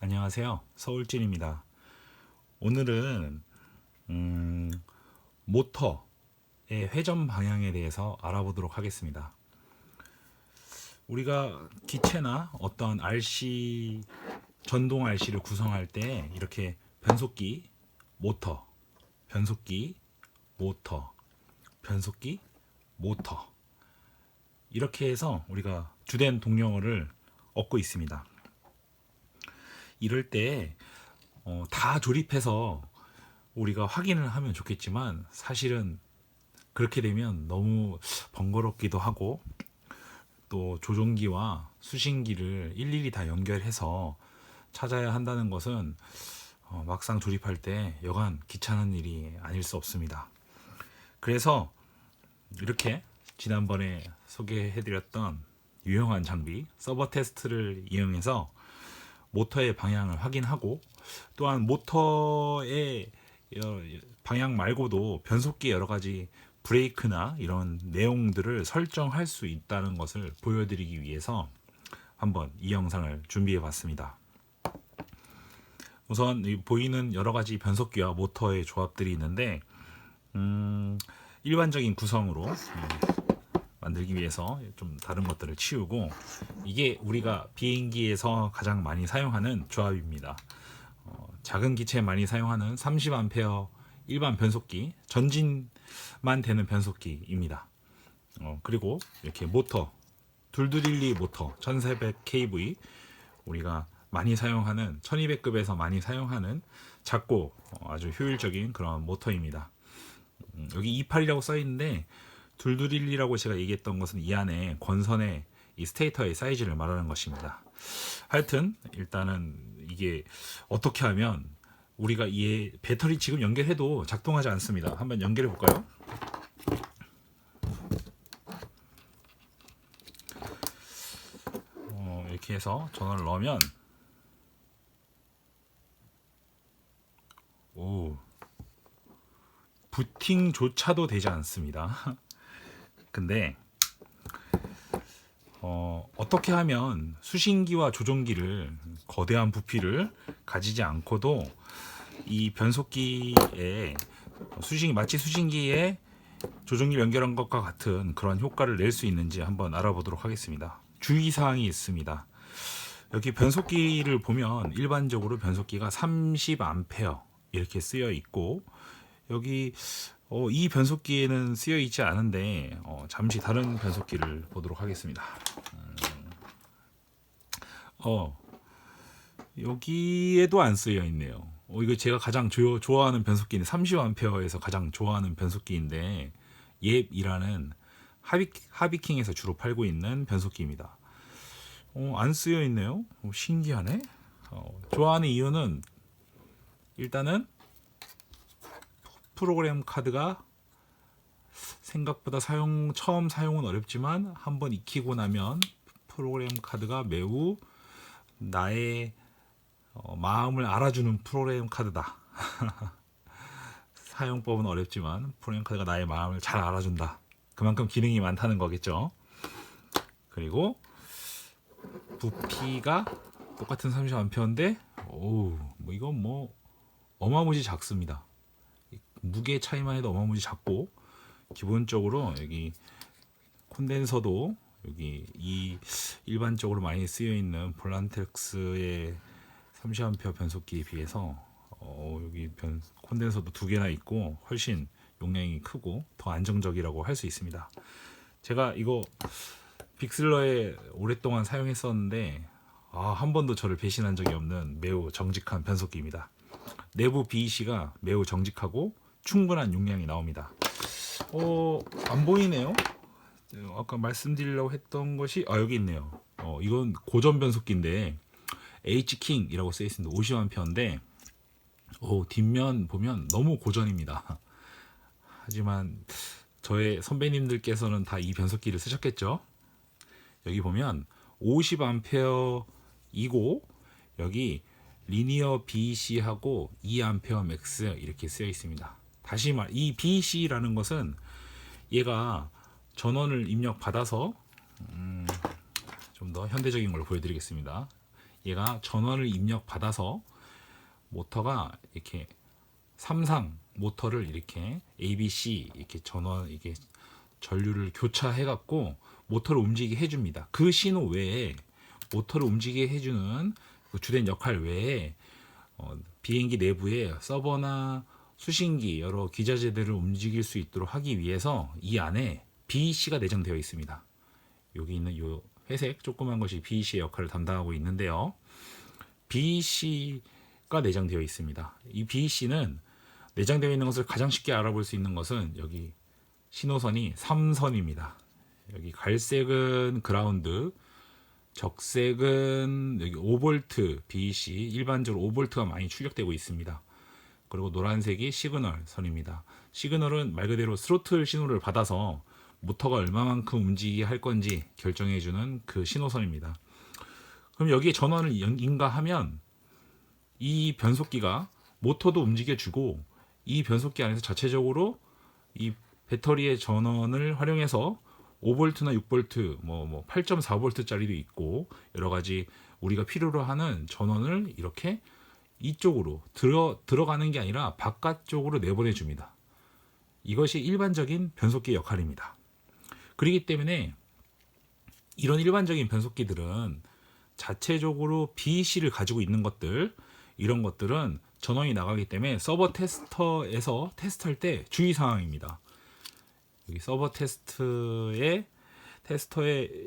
안녕하세요. 서울진입니다. 오늘은 모터의 회전 방향에 대해서 알아보도록 하겠습니다. 우리가 기체나 어떤 RC, 전동 RC를 구성할 때 이렇게 변속기, 모터, 변속기, 모터, 변속기, 모터 이렇게 해서 우리가 주된 동력을 얻고 있습니다. 이럴 때 다 조립해서 우리가 확인을 하면 좋겠지만 사실은 그렇게 되면 너무 번거롭기도 하고 또 조종기와 수신기를 일일이 다 연결해서 찾아야 한다는 것은 막상 조립할 때 여간 귀찮은 일이 아닐 수 없습니다. 그래서 이렇게 지난번에 소개해드렸던 유용한 장비 서버 테스트를 이용해서 모터의 방향을 확인하고 또한 모터의 방향 말고도 변속기 여러 가지 브레이크나 이런 내용들을 설정할 수 있다는 것을 보여드리기 위해서 한번 이 영상을 준비해 봤습니다. 우선 보이는 여러 가지 변속기와 모터의 조합들이 있는데 일반적인 구성으로 만들기 위해서 좀 다른 것들을 치우고 이게 우리가 비행기에서 가장 많이 사용하는 조합입니다. 작은 기체에 많이 사용하는 30A 일반 변속기, 전진만 되는 변속기입니다. 그리고 이렇게 모터, 둘둘일리 모터 1400kV 우리가 많이 사용하는 1200급에서 많이 사용하는 작고 아주 효율적인 그런 모터입니다. 여기 28이라고 써 있는데 둘둘일리라고 제가 얘기했던 것은 이 안에 권선의 이 스테이터의 사이즈를 말하는 것입니다. 하여튼 일단은 이게 어떻게 하면 우리가 이 배터리 지금 연결해도 작동하지 않습니다. 한번 연결해 볼까요? 이렇게 해서 전원을 넣으면 부팅조차도 되지 않습니다. 근데 어떻게 하면 수신기와 조종기를 거대한 부피를 가지지 않고도 이 변속기에 마치 수신기에 조종기를 연결한 것과 같은 그런 효과를 낼 수 있는지 한번 알아보도록 하겠습니다. 주의사항이 있습니다. 여기 변속기를 보면 일반적으로 변속기가 30A 이렇게 쓰여 있고 여기 이 변속기에는 쓰여 있지 않은데 잠시 다른 변속기를 보도록 하겠습니다. 여기에도 안 쓰여 있네요. 이거 제가 가장 좋아하는 변속기는 30A에서 가장 좋아하는 변속기인데 옙이라는 하비킹에서 주로 팔고 있는 변속기입니다. 안 쓰여 있네요. 신기하네. 좋아하는 이유는 일단은 프로그램 카드가 생각보다 처음 사용은 어렵지만 한번 익히고 나면 프로그램 카드가 매우 나의 마음을 알아주는 프로그램 카드다. 사용법은 어렵지만 프로그램 카드가 나의 마음을 잘 알아준다. 그만큼 기능이 많다는 거겠죠. 그리고 부피가 똑같은 30A인데 이건 뭐 어마무지 작습니다. 무게 차이만 해도 어마무지 작고 기본적으로 여기 콘덴서도 여기 이 일반적으로 많이 쓰여 있는 볼란텍스의 30A 변속기에 비해서 여기 콘덴서도 두 개나 있고 훨씬 용량이 크고 더 안정적이라고 할 수 있습니다. 제가 이거 빅슬러에 오랫동안 사용했었는데 한 번도 저를 배신한 적이 없는 매우 정직한 변속기입니다. 내부 BEC가 매우 정직하고 충분한 용량이 나옵니다. 안 보이네요. 아까 말씀드리려고 했던 것이 여기 있네요. 이건 고전 변속기인데 H킹이라고 쓰여 있습니다. 50A인데 뒷면 보면 너무 고전입니다. 하지만 저의 선배님들께서는 다 이 변속기를 쓰셨겠죠. 여기 보면 50A이고 여기 리니어 BEC하고 2A 맥스 이렇게 쓰여 있습니다. 다시 이 BEC라는 것은 얘가 전원을 입력 받아서 좀 더 현대적인 걸 보여드리겠습니다. 얘가 전원을 입력 받아서 모터가 이렇게 삼상 모터를 이렇게 ABC 이렇게 전원 이게 전류를 교차해 갖고 모터를 움직이게 해줍니다. 그 신호 외에 모터를 움직이게 해주는 그 주된 역할 외에 비행기 내부에 서버나 수신기 여러 기자재들을 움직일 수 있도록 하기 위해서 이 안에 BEC가 내장되어 있습니다. 여기 있는 이 회색 조그만 것이 BEC의 역할을 담당하고 있는데요. BEC가 내장되어 있습니다. 이 BEC는 내장되어 있는 것을 가장 쉽게 알아볼 수 있는 것은 여기 신호선이 3선입니다. 여기 갈색은 그라운드, 적색은 여기 5V BEC, 일반적으로 5V가 많이 출력되고 있습니다. 그리고 노란색이 시그널 선입니다. 시그널은 말 그대로 스로틀 신호를 받아서 모터가 얼마만큼 움직이게 할 건지 결정해주는 그 신호선입니다. 그럼 여기에 전원을 인가하면 이 변속기가 모터도 움직여주고 이 변속기 안에서 자체적으로 이 배터리의 전원을 활용해서 5V나 6V, 뭐 8.4V짜리도 있고 여러 가지 우리가 필요로 하는 전원을 이렇게 이쪽으로 들어가는 게 아니라 바깥쪽으로 내보내 줍니다. 이것이 일반적인 변속기의 역할입니다. 그렇기 때문에 이런 일반적인 변속기들은 자체적으로 BEC를 가지고 있는 것들, 이런 것들은 전원이 나가기 때문에 서버 테스터에서 테스트할 때 주의사항입니다. 여기 서버 테스터에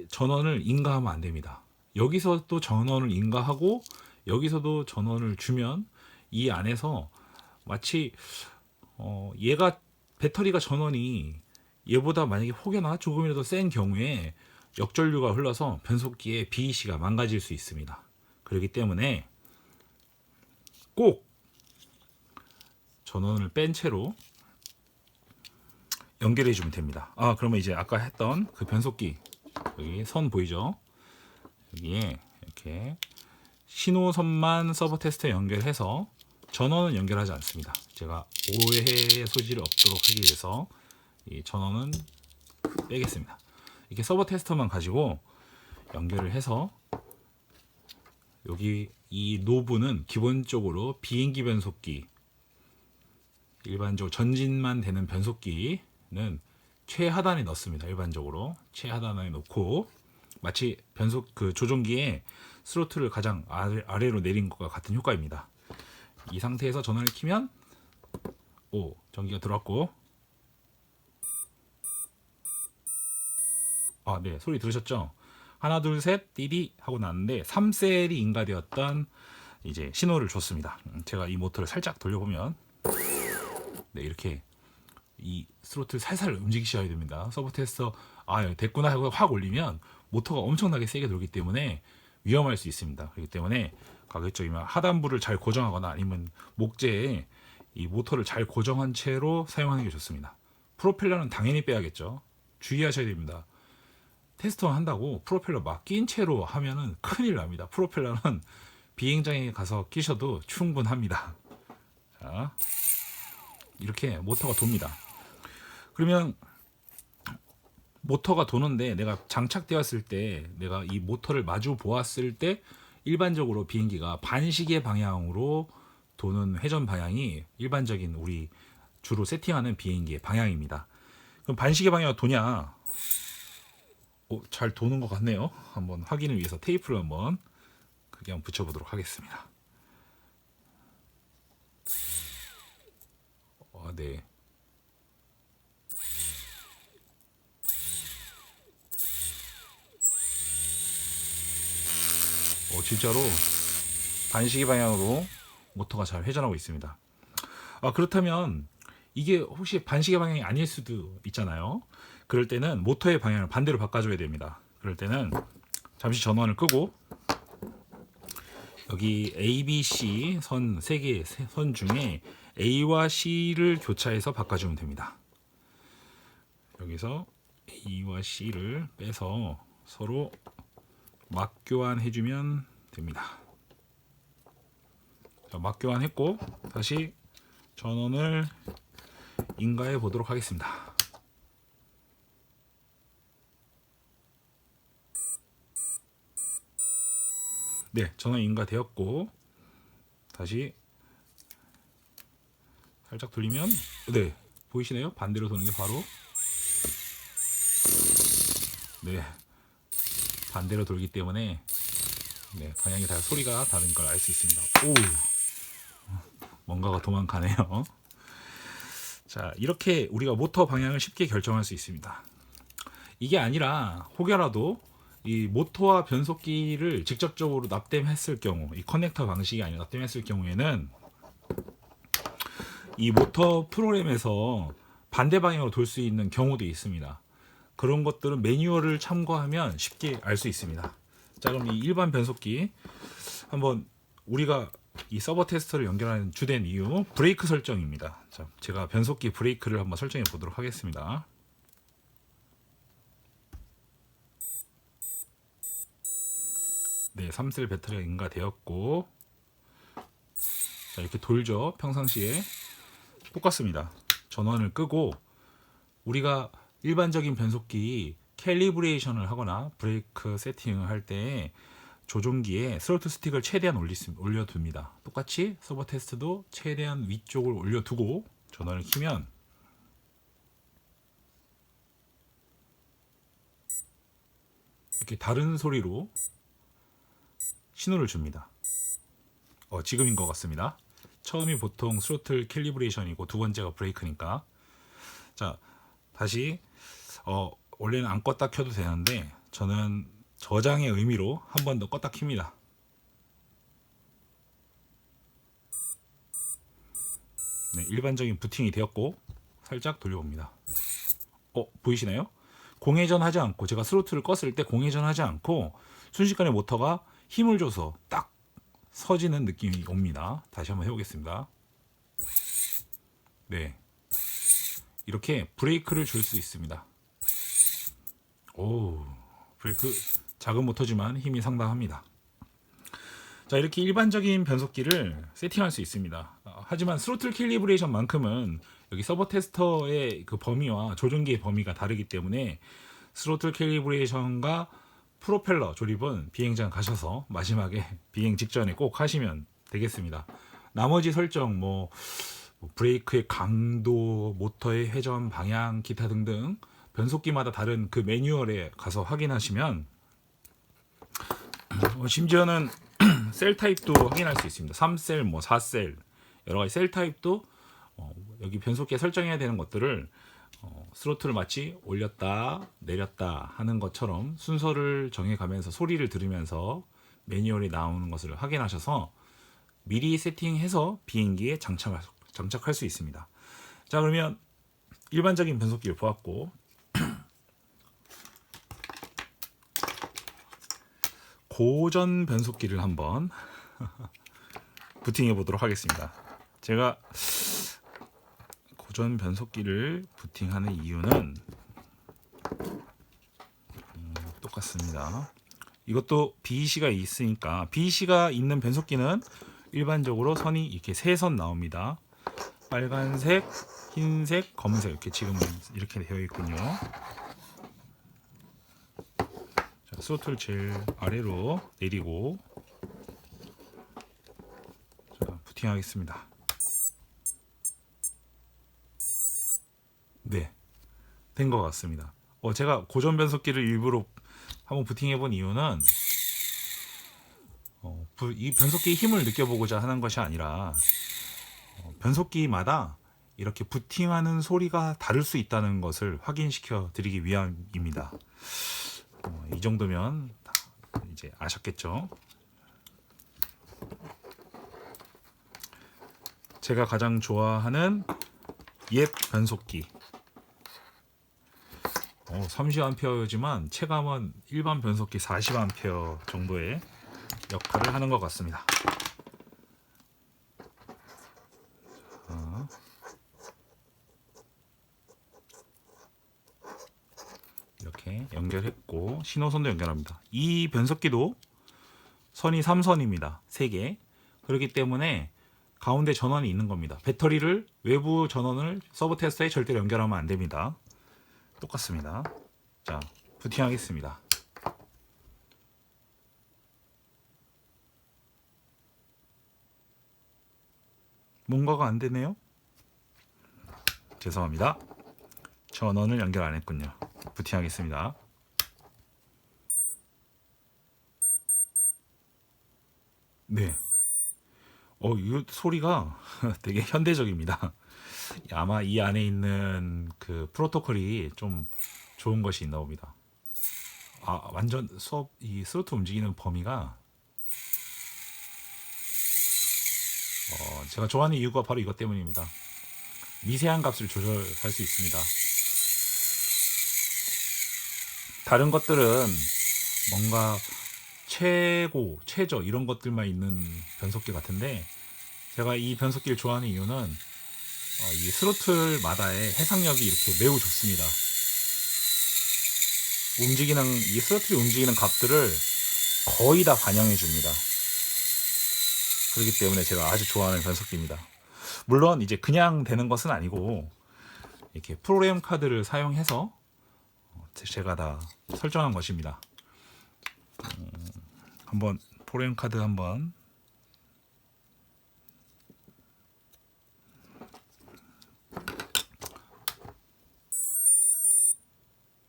전원을 인가하면 안 됩니다. 여기서 또 전원을 인가하고 여기서도 전원을 주면 이 안에서 마치 얘가 배터리가 전원이 얘보다 만약에 혹여나 조금이라도 센 경우에 역전류가 흘러서 변속기의 BEC가 망가질 수 있습니다. 그렇기 때문에 꼭 전원을 뺀 채로 연결해 주면 됩니다. 그러면 이제 아까 했던 그 변속기 여기 선 보이죠? 여기에 이렇게 신호선만 서버 테스트에 연결해서 전원은 연결하지 않습니다. 제가 오해의 소지를 없도록 하기 위해서 이 전원은 빼겠습니다. 이렇게 서버 테스터만 가지고 연결을 해서 여기 이 노브는 기본적으로 비행기 변속기, 일반적으로 전진만 되는 변속기는 최하단에 넣습니다. 일반적으로 최하단에 놓고 마치 변속 그 조종기에 스로틀을 가장 아래로 내린 것과 같은 효과입니다. 이 상태에서 전원을 켜면 전기가 들어왔고, 네, 소리 들으셨죠? 하나 둘 셋 띠디 하고 났는데 3셀이 인가되었던 이제 신호를 줬습니다. 제가 이 모터를 살짝 돌려보면 네, 이렇게 이 스로틀 살살 움직이셔야 됩니다. 서버 테스터 됐구나 하고 확 올리면 모터가 엄청나게 세게 돌기 때문에 위험할 수 있습니다. 그렇기 때문에 가급적이면 하단부를 잘 고정하거나 아니면 목재에 이 모터를 잘 고정한 채로 사용하는 게 좋습니다. 프로펠러는 당연히 빼야겠죠. 주의하셔야 됩니다. 테스터 한다고 프로펠러 막 낀 채로 하면은 큰일 납니다. 프로펠러는 비행장에 가서 끼셔도 충분합니다. 자, 이렇게 모터가 돕니다. 그러면 모터가 도는데 내가 장착되었을 때 내가 이 모터를 마주 보았을 때 일반적으로 비행기가 반시계 방향으로 도는 회전 방향이 일반적인 우리 주로 세팅하는 비행기의 방향입니다. 그럼 반시계 방향으로 도냐? 잘 도는 것 같네요. 한번 확인을 위해서 테이프를 한번 크게 한번 붙여보도록 하겠습니다. 네. 진짜로 반시계 방향으로 모터가 잘 회전하고 있습니다. 그렇다면 이게 혹시 반시계 방향이 아닐 수도 있잖아요. 그럴 때는 모터의 방향을 반대로 바꿔줘야 됩니다. 그럴 때는 잠시 전원을 끄고 여기 A, B, C 선 3개 선 중에 A와 C를 교차해서 바꿔주면 됩니다. 여기서 A와 C를 빼서 서로 맞교환해주면 됩니다. 자, 맞교환했고 다시 전원을 인가해 보도록 하겠습니다. 네, 전원 인가되었고 다시 살짝 돌리면 네, 보이시나요? 반대로 도는 게 바로 네, 반대로 돌기 때문에 네, 방향이 다 소리가 다른 걸 알 수 있습니다. 오, 뭔가가 도망가네요. 자, 이렇게 우리가 모터 방향을 쉽게 결정할 수 있습니다. 이게 아니라 혹여라도 이 모터와 변속기를 직접적으로 납땜했을 경우, 이 커넥터 방식이 아니라 납땜했을 경우에는 이 모터 프로그램에서 반대 방향으로 돌 수 있는 경우도 있습니다. 그런 것들은 매뉴얼을 참고하면 쉽게 알 수 있습니다. 자, 그럼 이 일반 변속기 한번 우리가 이 서버 테스터를 연결하는 주된 이유 브레이크 설정입니다. 자, 제가 변속기 브레이크를 한번 설정해 보도록 하겠습니다. 네, 3셀 배터리가 인가되었고 자, 이렇게 돌죠. 평상시에 똑같습니다. 전원을 끄고 우리가 일반적인 변속기 캘리브레이션을 하거나 브레이크 세팅을 할 때 조종기에 스로틀 스틱을 최대한 올려둡니다. 똑같이 서버 테스트도 최대한 위쪽을 올려두고 전원을 키면 이렇게 다른 소리로 신호를 줍니다. 지금인 것 같습니다. 처음이 보통 스로틀 캘리브레이션이고 두 번째가 브레이크니까. 자, 다시 원래는 안 껐다 켜도 되는데 저는 저장의 의미로 한 번 더 껐다 킵니다. 네, 일반적인 부팅이 되었고 살짝 돌려봅니다. 보이시나요? 공회전 하지 않고 제가 스로틀을 껐을 때 공회전 하지 않고 순식간에 모터가 힘을 줘서 딱 서지는 느낌이 옵니다. 다시 한번 해보겠습니다. 네, 이렇게 브레이크를 줄 수 있습니다. 오, 브레이크 작은 모터지만 힘이 상당합니다. 자, 이렇게 일반적인 변속기를 세팅할 수 있습니다. 하지만 스로틀 캘리브레이션만큼은 여기 서버 테스터의 그 범위와 조종기의 범위가 다르기 때문에 스로틀 캘리브레이션과 프로펠러 조립은 비행장 가셔서 마지막에 비행 직전에 꼭 하시면 되겠습니다. 나머지 설정 브레이크의 강도, 모터의 회전 방향, 기타 등등 변속기마다 다른 그 매뉴얼에 가서 확인하시면 심지어는 셀 타입도 확인할 수 있습니다. 3셀, 4셀 여러 가지 셀 타입도 여기 변속기에 설정해야 되는 것들을 스로틀을 마치 올렸다 내렸다 하는 것처럼 순서를 정해가면서 소리를 들으면서 매뉴얼이 나오는 것을 확인하셔서 미리 세팅해서 비행기에 장착할 수 있습니다. 자, 그러면 일반적인 변속기를 보았고 고전 변속기를 한번 부팅해 보도록 하겠습니다. 제가 고전 변속기를 부팅하는 이유는 똑같습니다. 이것도 BEC가 있으니까 BEC가 있는 변속기는 일반적으로 선이 이렇게 세 선 나옵니다. 빨간색, 흰색, 검은색 이렇게 지금은 이렇게 되어 있군요. 자, 스로틀 제일 아래로 내리고 자, 부팅하겠습니다. 네, 된 것 같습니다. 제가 고전 변속기를 일부러 한번 부팅해 본 이유는 이 변속기의 힘을 느껴보고자 하는 것이 아니라 변속기마다 이렇게 부팅하는 소리가 다를 수 있다는 것을 확인시켜 드리기 위함입니다. 이 정도면 이제 아셨겠죠? 제가 가장 좋아하는 옛 변속기 30A지만 체감은 일반 변속기 40A 정도의 역할을 하는 것 같습니다. 이렇게 연결했고 신호선도 연결합니다. 이 변속기도 선이 3선입니다. 3개. 그렇기 때문에 가운데 전원이 있는 겁니다. 배터리를 외부 전원을 서버 테스터에 절대로 연결하면 안 됩니다. 똑같습니다. 자, 부팅하겠습니다. 뭔가가 안 되네요. 죄송합니다. 전원을 연결 안 했군요. 부팅하겠습니다. 네. 이거 소리가 되게 현대적입니다. 아마 이 안에 있는 그 프로토콜이 좀 좋은 것이 있나 봅니다. 완전 이 스로트 움직이는 범위가 제가 좋아하는 이유가 바로 이것 때문입니다. 미세한 값을 조절할 수 있습니다. 다른 것들은 뭔가 최고, 최저 이런 것들만 있는 변속기 같은데 제가 이 변속기를 좋아하는 이유는 이 스로틀마다의 해상력이 이렇게 매우 좋습니다. 이 스로틀이 움직이는 값들을 거의 다 반영해 줍니다. 그렇기 때문에 제가 아주 좋아하는 변속기입니다. 물론 이제 그냥 되는 것은 아니고 이렇게 프로그램 카드를 사용해서 제가 다 설정한 것입니다. 한번 프로그램 카드 한번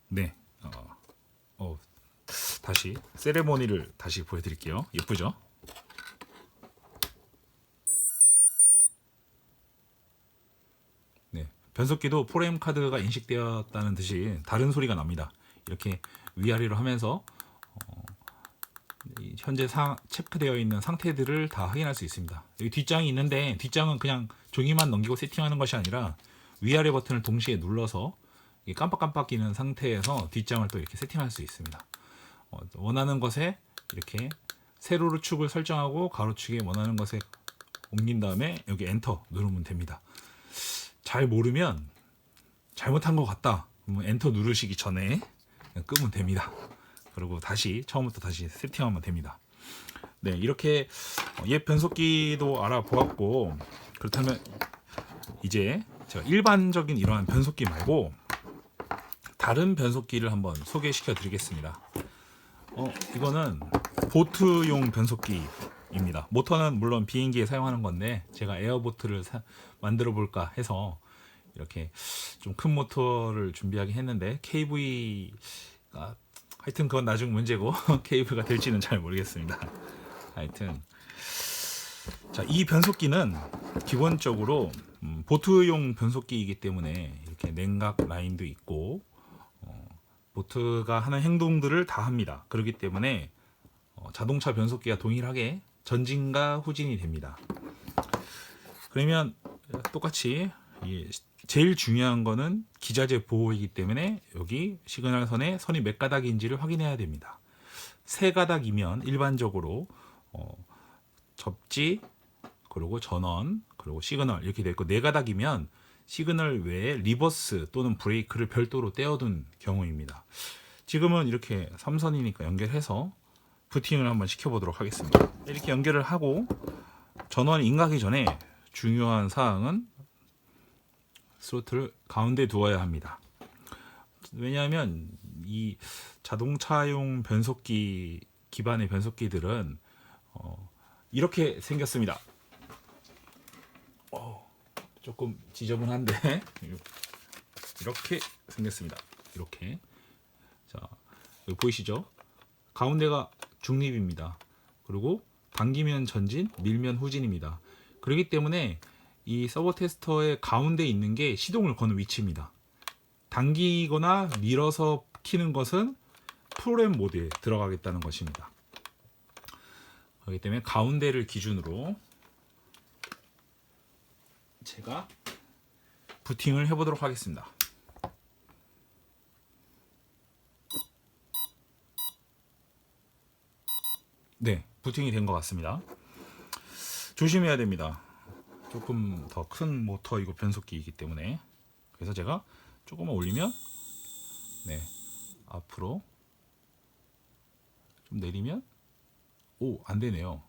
네. 다시 세레모니를 다시 보여드릴게요. 예쁘죠? 네. 변속기도 프로그램 카드가 인식되었다는 듯이 다른 소리가 납니다. 이렇게 위아래로 하면서 현재 체크되어 있는 상태들을 다 확인할 수 있습니다. 여기 뒷장이 있는데 뒷장은 그냥 종이만 넘기고 세팅하는 것이 아니라 위아래 버튼을 동시에 눌러서 깜빡깜빡이는 상태에서 뒷장을 또 이렇게 세팅할 수 있습니다. 원하는 것에 이렇게 세로로 축을 설정하고 가로축에 원하는 것에 옮긴 다음에 여기 엔터 누르면 됩니다. 잘 모르면 잘못한 것 같다 그러면 엔터 누르시기 전에 그냥 끄면 됩니다. 그리고 처음부터 다시 세팅하면 됩니다. 네, 이렇게 옛 변속기도 알아보았고, 그렇다면 이제 제가 일반적인 이러한 변속기 말고 다른 변속기를 한번 소개시켜 드리겠습니다. 이거는 보트용 변속기입니다. 모터는 물론 비행기에 사용하는 건데 제가 에어보트를 만들어 볼까 해서 이렇게 좀 큰 모터를 준비하긴 했는데 KV가 하여튼 그건 나중 문제고 KV가 될지는 잘 모르겠습니다. 하여튼 자, 이 변속기는 기본적으로 보트용 변속기이기 때문에 이렇게 냉각 라인도 있고 보트가 하는 행동들을 다 합니다. 그렇기 때문에 자동차 변속기와 동일하게 전진과 후진이 됩니다. 그러면 똑같이 제일 중요한 거는 기자재 보호이기 때문에 여기 시그널 선이 몇 가닥인지를 확인해야 됩니다. 세 가닥이면 일반적으로 접지, 그리고 전원, 그리고 시그널 이렇게 되어 있고, 네 가닥이면 시그널 외에 리버스 또는 브레이크를 별도로 떼어둔 경우입니다. 지금은 이렇게 3선이니까 연결해서 부팅을 한번 시켜보도록 하겠습니다. 이렇게 연결을 하고 전원이 인가하기 전에 중요한 사항은 스로틀을 가운데 두어야 합니다. 왜냐하면 이 자동차용 변속기 기반의 변속기들은 이렇게 생겼습니다. 조금 지저분한데 이렇게 생겼습니다. 이렇게. 자, 여기 보이시죠? 가운데가 중립입니다. 그리고 당기면 전진, 밀면 후진입니다. 그렇기 때문에 이 서버 테스터의 가운데 있는 게 시동을 거는 위치입니다. 당기거나 밀어서 키는 것은 프로그램 모드에 들어가겠다는 것입니다. 그렇기 때문에 가운데를 기준으로 제가 부팅을 해보도록 하겠습니다. 네, 부팅이 된 것 같습니다. 조심해야 됩니다. 조금 더 큰 모터 이거 변속기이기 때문에. 그래서 제가 조금만 올리면 네, 앞으로 좀 내리면 안 되네요.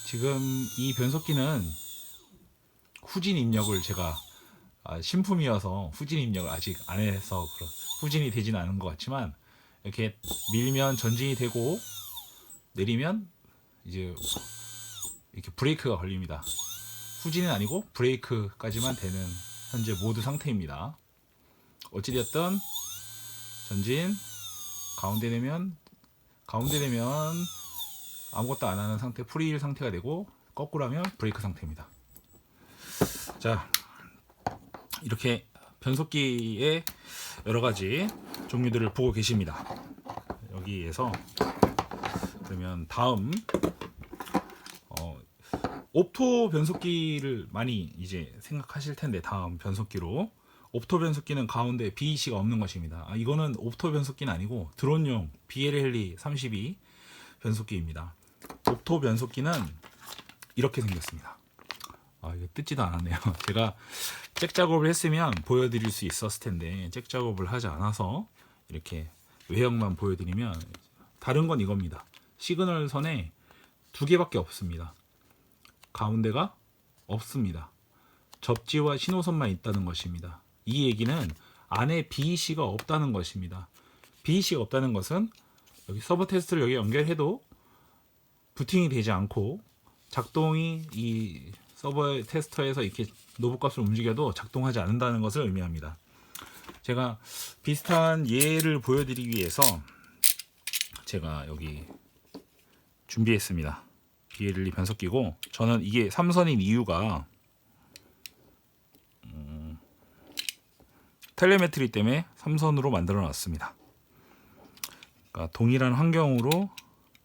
지금 이 변속기는 후진 입력을 제가 신품이어서 후진 입력을 아직 안 해서 후진이 되지는 않은 것 같지만 이렇게 밀면 전진이 되고 내리면 이제 이렇게 브레이크가 걸립니다. 후진은 아니고 브레이크까지만 되는 현재 모드 상태입니다. 어찌되었든 전진, 가운데 되면 아무것도 안 하는 상태, 프리힐 상태가 되고, 거꾸로 하면 브레이크 상태입니다. 자, 이렇게 변속기의 여러 가지 종류들을 보고 계십니다. 여기에서 그러면 다음 옵토 변속기를 많이 이제 생각하실 텐데, 다음 변속기로 옵토 변속기는 가운데 BEC가 없는 것입니다. 이거는 옵토 변속기는 아니고 드론용 BLLE 32 변속기입니다. 옵토 변속기는 이렇게 생겼습니다. 이거 뜯지도 않았네요. 제가 잭 작업을 했으면 보여드릴 수 있었을 텐데, 잭 작업을 하지 않아서 이렇게 외형만 보여드리면, 다른 건 이겁니다. 시그널 선에 두 개밖에 없습니다. 가운데가 없습니다. 접지와 신호선만 있다는 것입니다. 이 얘기는 안에 BEC가 없다는 것입니다. BEC가 없다는 것은 여기 서버 테스트를 여기 연결해도 부팅이 되지 않고, 작동이 이 서버 테스터에서 이렇게 노브 값을 움직여도 작동하지 않는다는 것을 의미합니다. 제가 비슷한 예를 보여드리기 위해서 제가 여기 준비했습니다. BLE 변속기고, 저는 이게 3선인 이유가 텔레메트리 때문에 3선으로 만들어 놨습니다. 그러니까 동일한 환경으로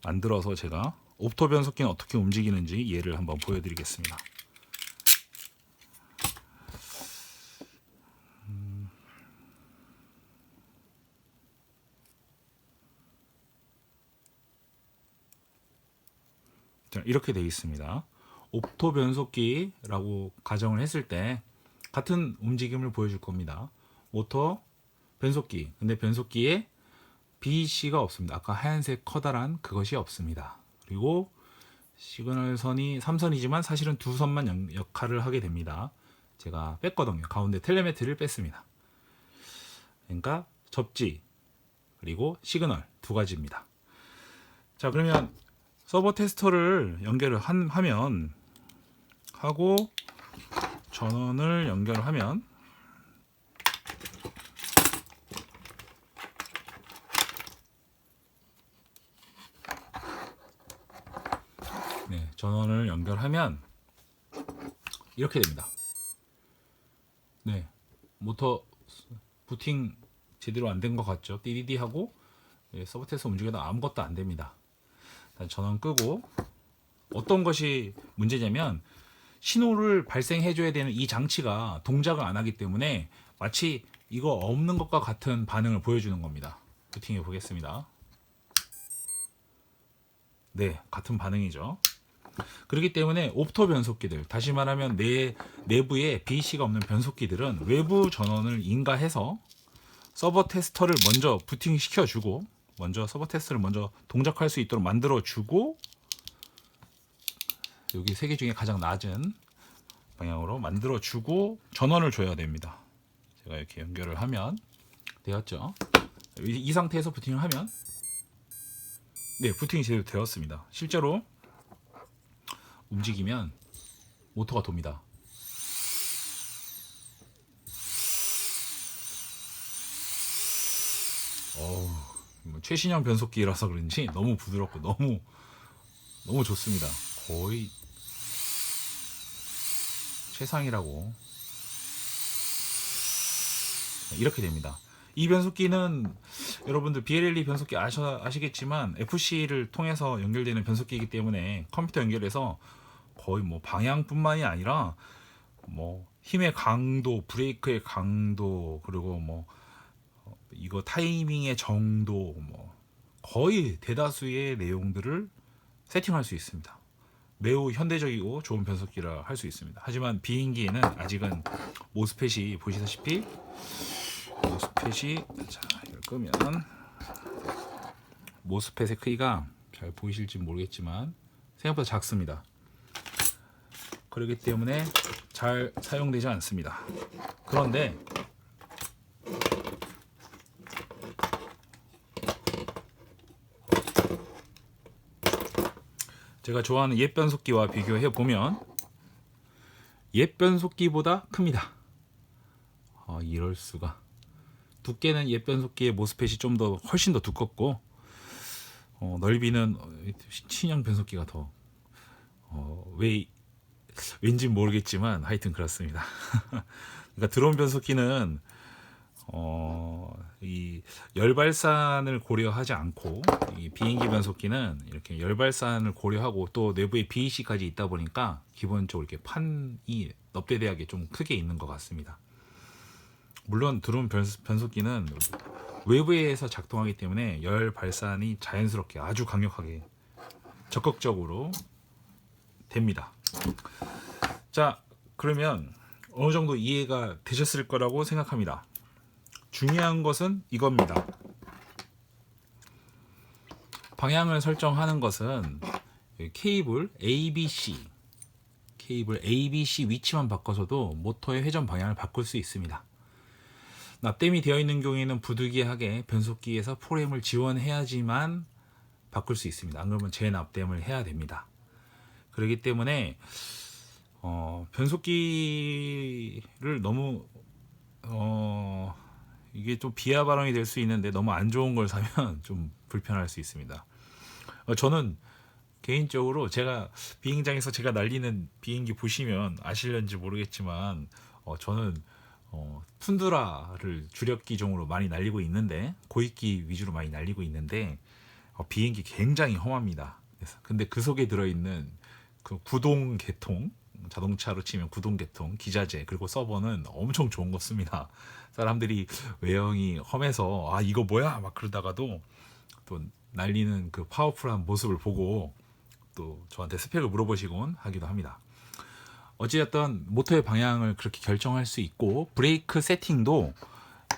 만들어서 제가 옵토 변속기는 어떻게 움직이는지 예를 한번 보여드리겠습니다. 자, 이렇게 되어 있습니다. 옵토 변속기라고 가정을 했을 때 같은 움직임을 보여줄 겁니다. 모터, 변속기. 근데 변속기에 BEC가 없습니다. 아까 하얀색 커다란 그것이 없습니다. 그리고 시그널 선이 3선이지만 사실은 2선만 역할을 하게 됩니다. 제가 뺐거든요. 가운데 텔레메트리를 뺐습니다. 그러니까 접지 그리고 시그널 두 가지입니다. 자, 그러면 서버 테스터를 연결을 하면 하고 전원을 연결하면 전원을 연결하면 이렇게 됩니다. 모터 부팅 제대로 안 된 것 같죠? 띠디디 하고 서버 테스터 움직여도 아무것도 안 됩니다. 일단 전원 끄고, 어떤 것이 문제냐면 신호를 발생해 줘야 되는 이 장치가 동작을 안 하기 때문에 마치 이거 없는 것과 같은 반응을 보여주는 겁니다. 부팅해 보겠습니다. 같은 반응이죠. 그렇기 때문에 옵토 변속기들, 다시 말하면 내부에 BEC가 없는 변속기들은 외부 전원을 인가해서 서버 테스터를 먼저 부팅 시켜주고, 먼저 서버 테스트를 먼저 동작할 수 있도록 만들어주고, 여기 세 개 중에 가장 낮은 방향으로 만들어주고 전원을 줘야 됩니다. 제가 이렇게 연결을 하면 되었죠. 이 상태에서 부팅을 하면 부팅이 제대로 되었습니다. 실제로 움직이면 모터가 돕니다. 최신형 변속기라서 그런지 너무 부드럽고 너무 좋습니다. 거의 최상이라고. 이렇게 됩니다. 이 변속기는 여러분들 BLLE 변속기 아시겠지만 FC를 통해서 연결되는 변속기이기 때문에 컴퓨터 연결해서 거의 방향뿐만이 아니라 힘의 강도, 브레이크의 강도, 그리고 이거 타이밍의 정도, 거의 대다수의 내용들을 세팅할 수 있습니다. 매우 현대적이고 좋은 변속기라 할 수 있습니다. 하지만 비행기에는 아직은 모스펫이, 보시다시피 자, 이걸 끄면 모스펫의 크기가 잘 보이실지 모르겠지만 생각보다 작습니다. 그렇기 때문에 잘 사용되지 않습니다. 그런데 제가 좋아하는 옛 변속기와 비교해 보면 옛 변속기보다 큽니다. 이럴 수가. 두께는 옛 변속기의 모스펫이 좀 더 훨씬 더 두껍고 넓이는 신형 변속기가 더 왠지 모르겠지만 하여튼 그렇습니다. 그러니까 드론 변속기는 이 열발산을 고려하지 않고 이 비행기 변속기는 이렇게 열발산을 고려하고 또 내부에 BEC까지 있다 보니까 기본적으로 이렇게 판이 넙대대하게 좀 크게 있는 것 같습니다. 물론 드론 변속기는 외부에서 작동하기 때문에 열 발산이 자연스럽게 아주 강력하게 적극적으로 됩니다. 자, 그러면 어느 정도 이해가 되셨을 거라고 생각합니다. 중요한 것은 이겁니다. 방향을 설정하는 것은 케이블 ABC 위치만 바꿔서도 모터의 회전 방향을 바꿀 수 있습니다. 납땜이 되어 있는 경우에는 부득이하게 변속기에서 프로그램을 지원해야지만 바꿀 수 있습니다. 안 그러면 재납땜을 해야 됩니다. 그렇기 때문에 변속기를 너무 이게 좀 비하 발언이 될 수 있는데 너무 안 좋은 걸 사면 좀 불편할 수 있습니다. 저는 개인적으로 제가 비행장에서 제가 날리는 비행기 보시면 아실런지 모르겠지만 저는 툰드라를 주력 기종으로 많이 날리고 있는데 고익기 위주로 많이 날리고 있는데 비행기 굉장히 험합니다. 근데 그 속에 들어있는 그 구동 계통, 자동차로 치면 구동 계통, 기자재 그리고 서버는 엄청 좋은 거 씁니다. 사람들이 외형이 험해서 이거 뭐야 막 그러다가도 또 날리는 그 파워풀한 모습을 보고 또 저한테 스펙을 물어보시곤 하기도 합니다. 어찌됐든 모터의 방향을 그렇게 결정할 수 있고 브레이크 세팅도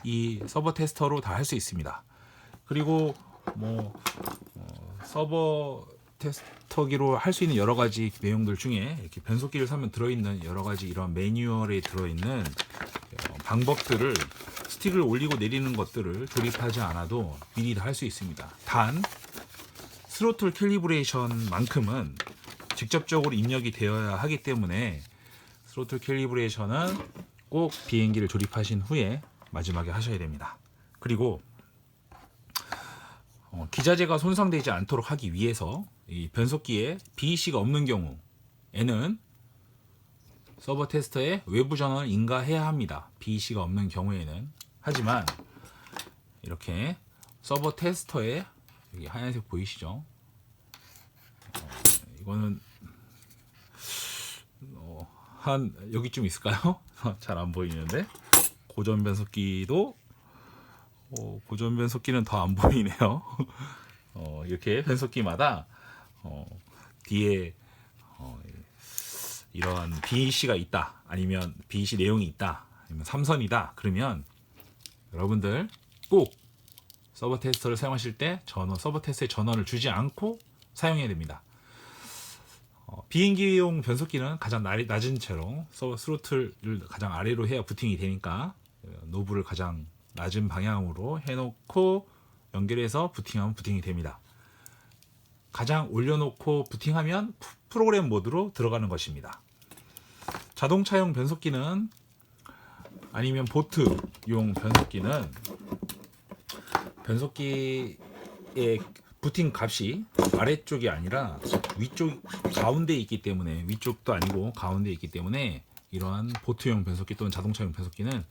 이 서버 테스터로 다 할 수 있습니다. 그리고 서버 테스터기로 할 수 있는 여러 가지 내용들 중에 이렇게 변속기를 사면 들어있는 여러 가지 이런 매뉴얼에 들어있는 방법들을 스틱을 올리고 내리는 것들을 조립하지 않아도 미리 다 할 수 있습니다. 단 스로틀 캘리브레이션만큼은 직접적으로 입력이 되어야 하기 때문에 스로틀 캘리브레이션은 꼭 비행기를 조립하신 후에 마지막에 하셔야 됩니다. 그리고 기자재가 손상되지 않도록 하기 위해서 이 변속기에 BEC가 없는 경우에는 서버 테스터에 외부 전원을 인가해야 합니다. BEC가 없는 경우에는. 하지만 이렇게 서버 테스터에 여기 하얀색 보이시죠? 이거는 한 여기쯤 있을까요? 잘 안 보이는데 고전 변속기도 고전 변속기는 더 안 보이네요. 이렇게 변속기마다 뒤에 이런 BEC가 있다, 아니면 BEC 내용이 있다, 아니면 삼선이다. 그러면 여러분들 꼭 서버 테스터를 사용하실 때 서버 테스터에 전원을 주지 않고 사용해야 됩니다. 비행기용 변속기는 가장 낮은 채로 스로틀을 가장 아래로 해야 부팅이 되니까 노브를 가장 낮은 방향으로 해놓고 연결해서 부팅하면 부팅이 됩니다. 가장 올려놓고 부팅하면 프로그램 모드로 들어가는 것입니다. 자동차용 변속기는 아니면 보트용 변속기는 변속기의 부팅 값이 아래쪽이 아니라 위쪽 가운데에 있기 때문에, 위쪽도 아니고 가운데에 있기 때문에 이러한 보트용 변속기 또는 자동차용 변속기는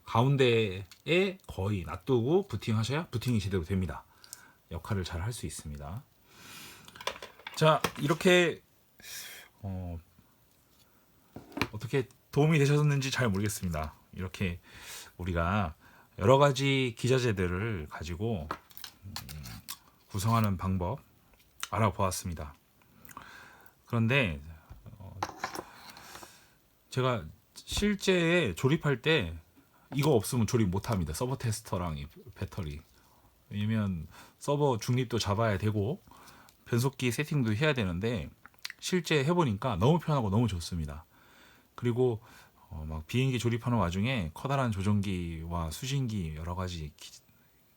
가운데에 거의 놔두고 부팅하셔야 부팅이 제대로 됩니다. 역할을 잘 할 수 있습니다. 자, 이렇게 어떻게 도움이 되셨는지 잘 모르겠습니다. 이렇게 우리가 여러 가지 기자재들을 가지고 구성하는 방법 알아보았습니다. 그런데 제가 실제 조립할 때 이거 없으면 조립 못합니다. 서버 테스터랑 이 배터리. 왜냐면 서버 중립도 잡아야 되고 변속기 세팅도 해야 되는데 실제 해보니까 너무 편하고 너무 좋습니다. 그리고 막 비행기 조립하는 와중에 커다란 조종기와 수신기 여러 가지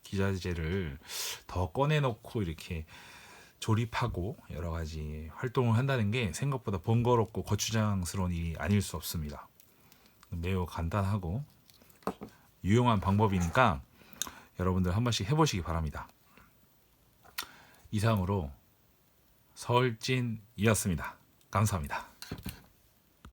기자재를 더 꺼내놓고 이렇게 조립하고 여러 가지 활동을 한다는 게 생각보다 번거롭고 거추장스러운 일이 아닐 수 없습니다. 매우 간단하고 유용한 방법이니까 여러분들 한 번씩 해보시기 바랍니다. 이상으로 서울진이었습니다. 감사합니다.